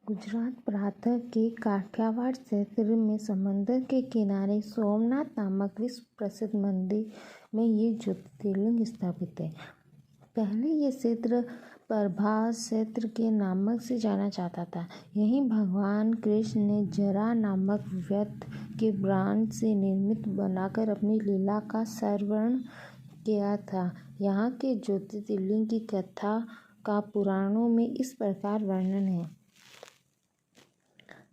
गुजरात प्रांत के काठियावाड़ क्षेत्र में समंदर के किनारे सोमनाथ नामक विश्व प्रसिद्ध मंदिर में ये ज्योतिर्लिंग स्थापित है। पहले ये क्षेत्र प्रभास क्षेत्र के नाम से जाना जाता था। यहीं भगवान कृष्ण ने जरा नामक वैद्य के ब्रांड से निर्मित बनाकर अपनी लीला का श्रवण किया था। यहाँ के ज्योतिर्लिंग की कथा का पुराणों में इस प्रकार वर्णन है।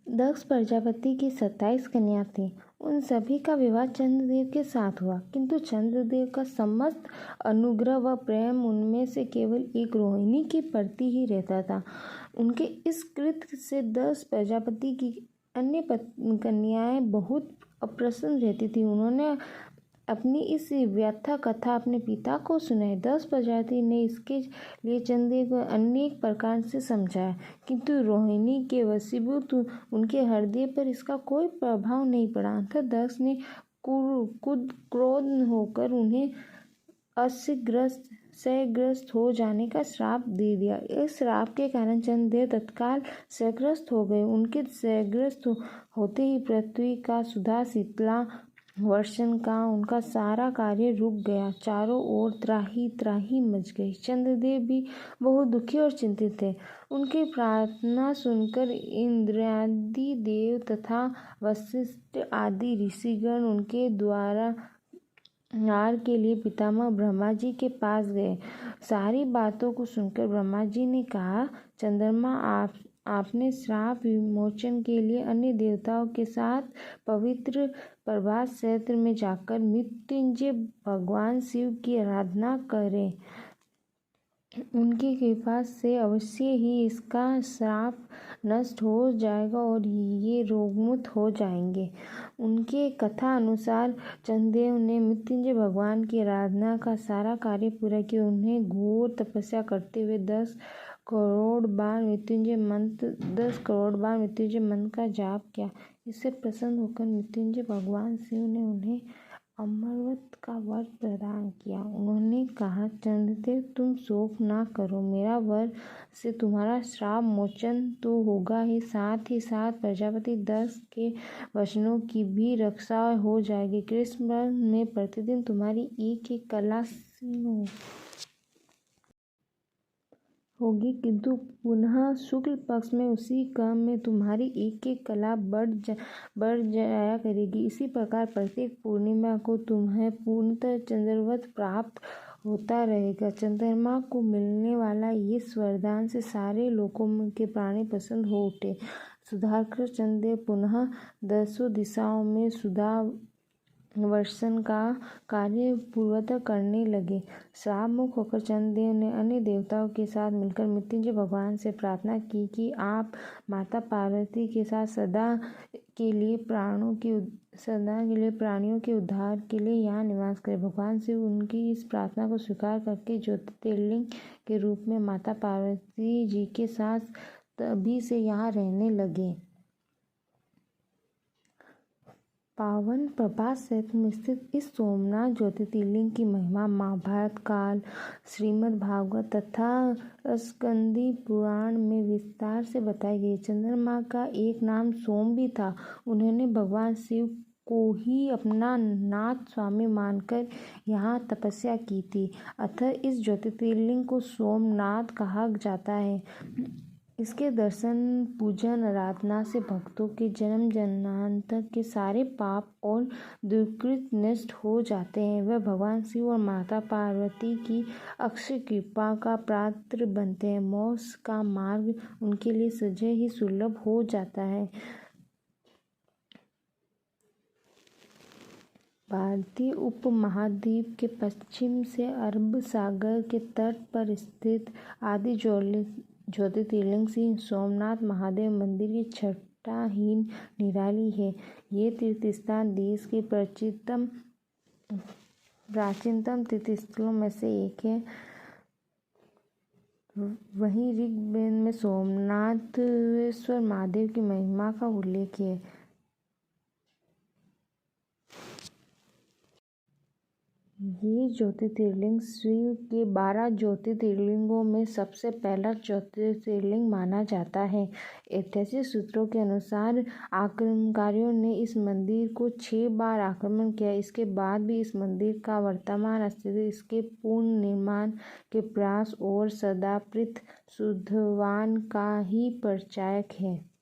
दक्ष प्रजापति की 27 कन्या थीं। उन सभी का विवाह चंद्रदेव के साथ हुआ, किंतु चंद्रदेव का समस्त अनुग्रह व प्रेम उनमें से केवल एक रोहिणी के प्रति ही रहता था। उनके इस कृत्य से दक्ष प्रजापति की अन्य कन्याएं बहुत अप्रसन्न रहती थीं। उन्होंने अपनी इस व्यथा कथा अपने पिता को सुनाई। दक्ष प्रजापति ने इसके लिए चंद्रदेव को अनेक प्रकार से समझाया, किंतु रोहिणी के वशीभूत उनके हृदय पर इसका कोई प्रभाव नहीं पड़ा। अंततः दक्ष ने क्रोध होकर उन्हें क्षयग्रस्त हो जाने का श्राप दे दिया। इस श्राप के कारण चंद्रदेव तत्काल क्षयग्रस्त हो गए। उनके क्षयग्रस्त होते ही पृथ्वी का सुधा शीतला वर्षण का उनका सारा कार्य रुक गया। चारों ओर त्राही त्राही मच गई। चंद्रदेव भी बहुत दुखी और चिंतित थे। उनकी प्रार्थना सुनकर इंद्रादि देव तथा वशिष्ठ आदि ऋषिगण उनके द्वारा नार के लिए पितामह ब्रह्मा जी के पास गए। सारी बातों को सुनकर ब्रह्मा जी ने कहा, चंद्रमा आपने श्राप विमोचन के लिए अन्य देवताओं के साथ पवित्र प्रभास क्षेत्र में जाकर मृत्युंजय भगवान शिव की आराधना करें। उनकी कृपा से अवश्य ही इसका श्राप नष्ट हो जाएगा और ये रोगमुक्त हो जाएंगे। उनके कथा अनुसार चंद्रदेव ने मृत्युंजय भगवान की आराधना का सारा कार्य पूरा किया। उन्हें घोर तपस्या करते हुए 10 करोड़ बार मृत्युंजय मंत्र का जाप किया। इससे प्रसन्न होकर मृत्युंजय भगवान शिव ने उन्हें अमरत्व का वर प्रदान किया। उन्होंने कहा, चंद्रदेव तुम शोक ना करो, मेरा वर से तुम्हारा श्राप मोचन तो होगा ही साथ प्रजापति दक्ष के वचनों की भी रक्षा हो जाएगी। कृष्ण में प्रतिदिन तुम्हारी एक एक कला होगी, किंतु पुनः शुक्ल पक्ष में उसी क्रम में तुम्हारी एक एक कला बढ़ जाया करेगी। इसी प्रकार प्रत्येक पूर्णिमा को तुम्हें पूर्णतः चंद्रवत प्राप्त होता रहेगा। चंद्रमा को मिलने वाला ये वरदान से सारे लोगों के प्राणी प्रसन्न हो उठे। सुधाकर चंद्रदेव पुनः 10 दिशाओं में सुधा वर्षण का कार्य पूर्वतः करने लगे। श्राप मुक्त होकर चंद्रदेव ने अन्य देवताओं के साथ मिलकर मृत्युंजय भगवान से प्रार्थना की कि आप माता पार्वती के साथ सदा के लिए प्राणियों के उद्धार के लिए यहाँ निवास करें। भगवान शिव उनकी इस प्रार्थना को स्वीकार करके ज्योतिर्लिंग के रूप में माता पार्वती जी के साथ तभी से यहाँ रहने लगे। पावन प्रभास क्षेत्र में स्थित इस सोमनाथ ज्योतिर्लिंग की महिमा महाभारत काल, श्रीमद् भागवत तथा स्कंदी पुराण में विस्तार से बताई गई। चंद्रमा का एक नाम सोम भी था। उन्होंने भगवान शिव को ही अपना नाथ स्वामी मानकर यहाँ तपस्या की थी। अतः इस ज्योतिर्लिंग को सोमनाथ कहा जाता है। इसके दर्शन, पूजन, आराधना से भक्तों के जन्म जन्मांतर के सारे पाप और दुष्कृत नष्ट हो जाते हैं। वह भगवान शिव और माता पार्वती की अक्षय कृपा का पात्र बनते हैं। मोक्ष का मार्ग उनके लिए सजग ही सुलभ हो जाता है। भारतीय उपमहाद्वीप के पश्चिम से अरब सागर के तट पर स्थित आदि ज्योतिर्लिंग श्री सोमनाथ महादेव मंदिर की छटाहीन निराली है। ये तीर्थस्थान देश के प्राचीनतम तीर्थस्थलों में से एक है। वहीं ऋग्वेद में सोमनाथेश्वर महादेव की महिमा का उल्लेख है। ये ज्योतिर्लिंग शिव के 12 ज्योतिर्लिंगों में सबसे पहला ज्योतिर्लिंग माना जाता है। ऐतिहासिक सूत्रों के अनुसार आक्रमणकारियों ने इस मंदिर को 6 बार आक्रमण किया। इसके बाद भी इस मंदिर का वर्तमान अस्तित्व इसके पुनर्निर्माण के प्रयास और सदाप्रत शुद्धवान का ही परिचायक है।